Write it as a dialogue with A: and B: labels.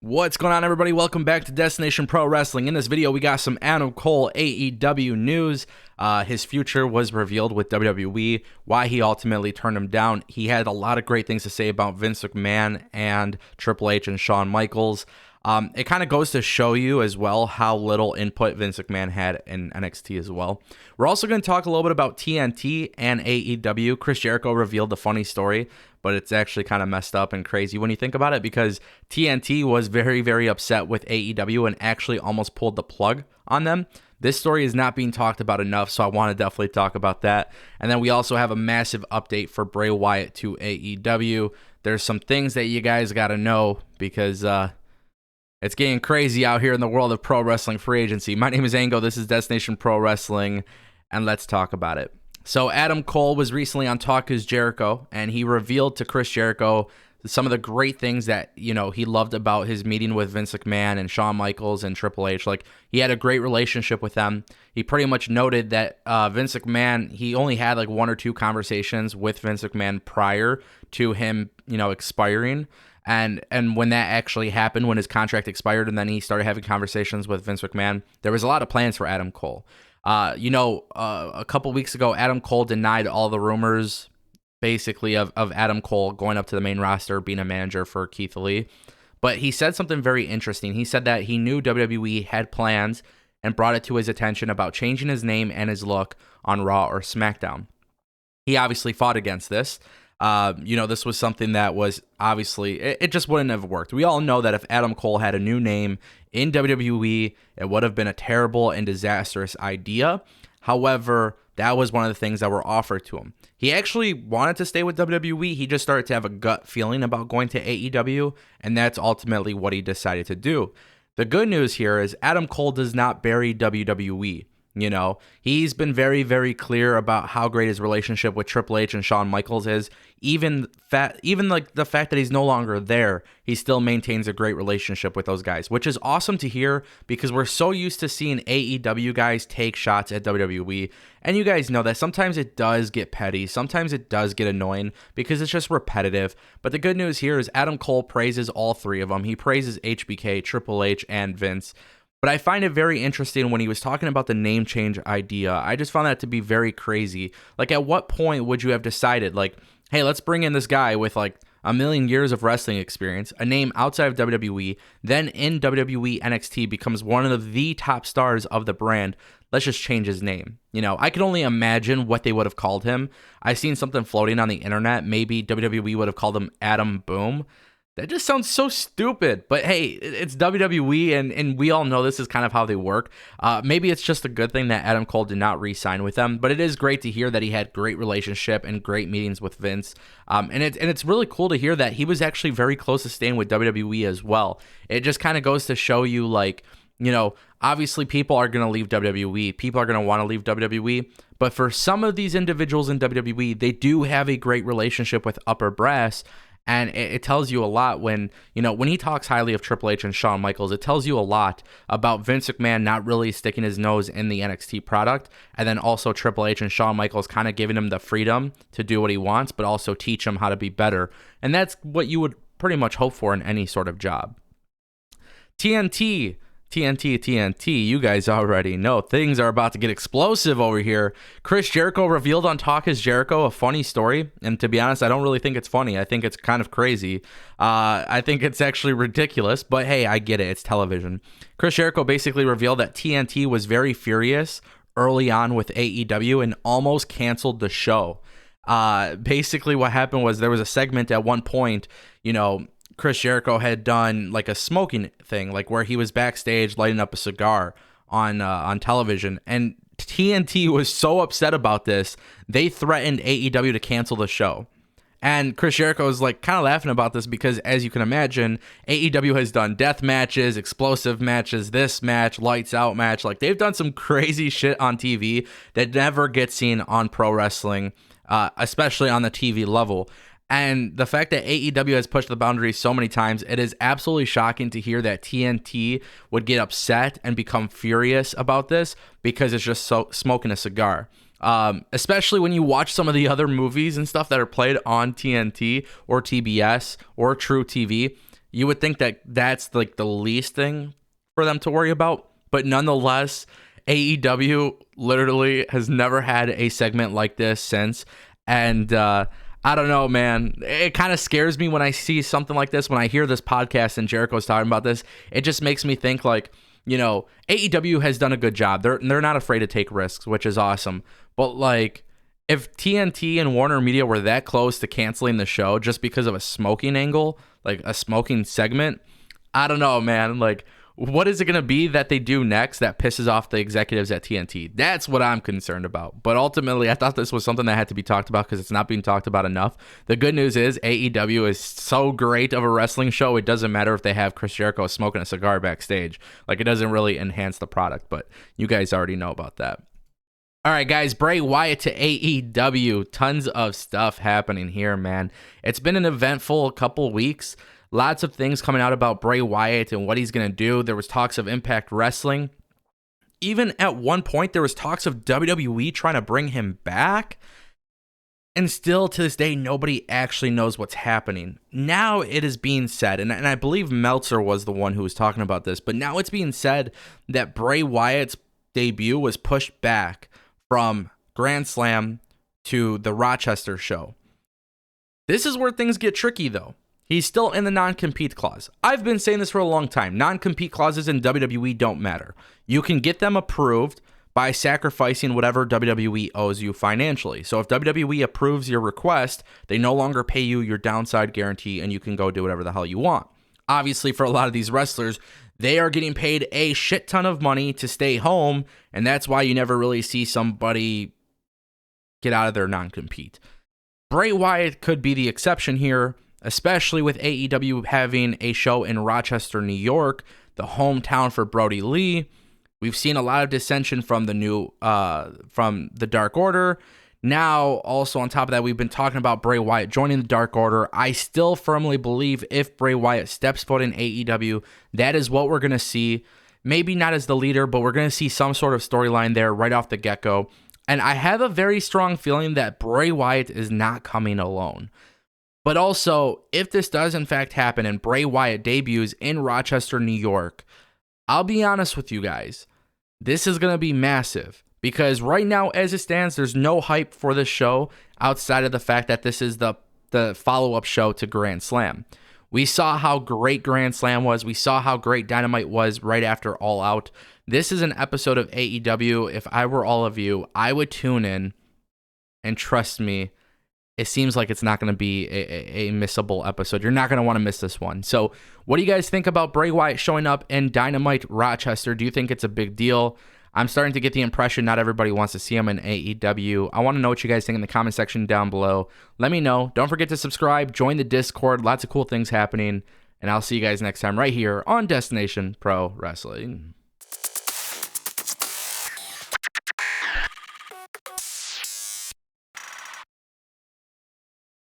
A: What's going on, everybody? Welcome back to Destination Pro Wrestling. In this video, we got some Adam Cole AEW news. His future was revealed with WWE, why he ultimately turned him down. He had a lot of great things to say about Vince McMahon and Triple H and Shawn Michaels. It kind of goes to show you as well how little input Vince McMahon had in NXT as well. We're also going to talk a little bit about TNT and AEW. Chris Jericho revealed a funny story, but it's actually kind of messed up and crazy when you think about it, because TNT was very, very upset with AEW and actually almost pulled the plug on them. This story is not being talked about enough, so I want to definitely talk about that. And then we also have a massive update for Bray Wyatt to AEW. There's some things that you guys got to know because it's getting crazy out here in the world of pro wrestling free agency. My name is Ango. This is Destination Pro Wrestling, and let's talk about it. So Adam Cole was recently on TalkIsJericho, and he revealed to Chris Jericho some of the great things that, you know, he loved about his meeting with Vince McMahon and Shawn Michaels and Triple H. Like, he had a great relationship with them. He pretty much noted that Vince McMahon, he only had like one or two conversations with Vince McMahon prior to him, you know, expiring. And when that actually happened, when his contract expired and then he started having conversations with Vince McMahon, there was a lot of plans for Adam Cole. A couple weeks ago, Adam Cole denied all the rumors, basically, of Adam Cole going up to the main roster, being a manager for Keith Lee. But he said something very interesting. He said that he knew WWE had plans and brought it to his attention about changing his name and his look on Raw or Smackdown. He obviously fought against this. This was something that was obviously, it just wouldn't have worked. We all know that if Adam Cole had a new name in WWE, it would have been a terrible and disastrous idea. However, that was one of the things that were offered to him. He actually wanted to stay with WWE. He just started to have a gut feeling about going to AEW, and that's ultimately what he decided to do. The good news here is Adam Cole does not bury WWE. You know, he's been very, very clear about how great his relationship with Triple H and Shawn Michaels is. Even like the fact that he's no longer there, he still maintains a great relationship with those guys, which is awesome to hear because we're so used to seeing AEW guys take shots at WWE. And you guys know that sometimes it does get petty. Sometimes it does get annoying because it's just repetitive. But the good news here is Adam Cole praises all three of them. He praises HBK, Triple H, and Vince. But I find it very interesting when he was talking about the name change idea. I just found that to be very crazy. Like, at what point would you have decided, like, hey, let's bring in this guy with like a million years of wrestling experience, a name outside of WWE, then in WWE NXT becomes one of the top stars of the brand. Let's just change his name. You know, I could only imagine what they would have called him. I've seen something floating on the internet. Maybe WWE would have called him Adam Boom. That just sounds so stupid, but hey, it's WWE, and we all know this is kind of how they work. Maybe it's just a good thing that Adam Cole did not re-sign with them, but it is great to hear that he had great relationship and great meetings with Vince. And it's really cool to hear that he was actually very close to staying with WWE as well. It just kind of goes to show you, like, you know, obviously people are going to leave WWE. People are going to want to leave WWE. But for some of these individuals in WWE, they do have a great relationship with upper brass. And it tells you a lot when he talks highly of Triple H and Shawn Michaels. It tells you a lot about Vince McMahon not really sticking his nose in the NXT product. And then also Triple H and Shawn Michaels kind of giving him the freedom to do what he wants, but also teach him how to be better. And that's what you would pretty much hope for in any sort of job. TNT, you guys already know things are about to get explosive over here. Chris Jericho revealed on TalkIsJericho a funny story, and to be honest, I don't really think it's funny. I think it's kind of crazy. I think it's actually ridiculous, but hey, I get it. It's television. Chris Jericho basically revealed that TNT was very furious early on with AEW and almost canceled the show. Basically what happened was there was a segment at one point, you know, Chris Jericho had done like a smoking thing, like where he was backstage lighting up a cigar on television, and TNT was so upset about this, they threatened AEW to cancel the show. And Chris Jericho is like kind of laughing about this because, as you can imagine, AEW has done death matches, explosive matches, this match, lights out match. Like, they've done some crazy shit on TV that never gets seen on pro wrestling, especially on the TV level. And the fact that AEW has pushed the boundaries so many times, it is absolutely shocking to hear that TNT would get upset and become furious about this because it's just so smoking a cigar. Especially when you watch some of the other movies and stuff that are played on TNT or TBS or True TV. You would think that that's like the least thing for them to worry about. But nonetheless, AEW literally has never had a segment like this since. And I don't know, man. It kind of scares me when I see something like this. When I hear this podcast and Jericho's talking about this, it just makes me think like, you know, AEW has done a good job. They're not afraid to take risks, which is awesome. But like, if TNT and Warner Media were that close to canceling the show just because of a smoking angle, like a smoking segment, I don't know, man. Like, what is it going to be that they do next that pisses off the executives at TNT? That's what I'm concerned about. But ultimately, I thought this was something that had to be talked about because it's not being talked about enough. The good news is AEW is so great of a wrestling show, it doesn't matter if they have Chris Jericho smoking a cigar backstage. Like, it doesn't really enhance the product, but you guys already know about that. All right, guys, Bray Wyatt to AEW. Tons of stuff happening here, man. It's been an eventful couple weeks. Lots of things coming out about Bray Wyatt and what he's going to do. There was talks of Impact Wrestling. Even at one point, there was talks of WWE trying to bring him back. And still, to this day, nobody actually knows what's happening. Now it is being said, and I believe Meltzer was the one who was talking about this, but now it's being said that Bray Wyatt's debut was pushed back from Grand Slam to the Rochester show. This is where things get tricky, though. He's still in the non-compete clause. I've been saying this for a long time. Non-compete clauses in WWE don't matter. You can get them approved by sacrificing whatever WWE owes you financially. So if WWE approves your request, they no longer pay you your downside guarantee and you can go do whatever the hell you want. Obviously, for a lot of these wrestlers, they are getting paid a shit ton of money to stay home, and that's why you never really see somebody get out of their non-compete. Bray Wyatt could be the exception here, especially with AEW having a show in Rochester, New York, the hometown for Brody Lee. We've seen a lot of dissension from the Dark Order. Now, also on top of that, we've been talking about Bray Wyatt joining the Dark Order. I still firmly believe if Bray Wyatt steps foot in AEW, that is what we're going to see. Maybe not as the leader, but we're going to see some sort of storyline there right off the get-go. And I have a very strong feeling that Bray Wyatt is not coming alone. But also, if this does in fact happen and Bray Wyatt debuts in Rochester, New York, I'll be honest with you guys, this is going to be massive. Because right now, as it stands, there's no hype for this show outside of the fact that this is the follow-up show to Grand Slam. We saw how great Grand Slam was. We saw how great Dynamite was right after All Out. This is an episode of AEW. If I were all of you, I would tune in. And trust me, it seems like it's not going to be a missable episode. You're not going to want to miss this one. So what do you guys think about Bray Wyatt showing up in Dynamite Rochester? Do you think it's a big deal? I'm starting to get the impression not everybody wants to see him in AEW. I want to know what you guys think in the comment section down below. Let me know. Don't forget to subscribe, join the Discord. Lots of cool things happening. And I'll see you guys next time right here on Destination Pro Wrestling.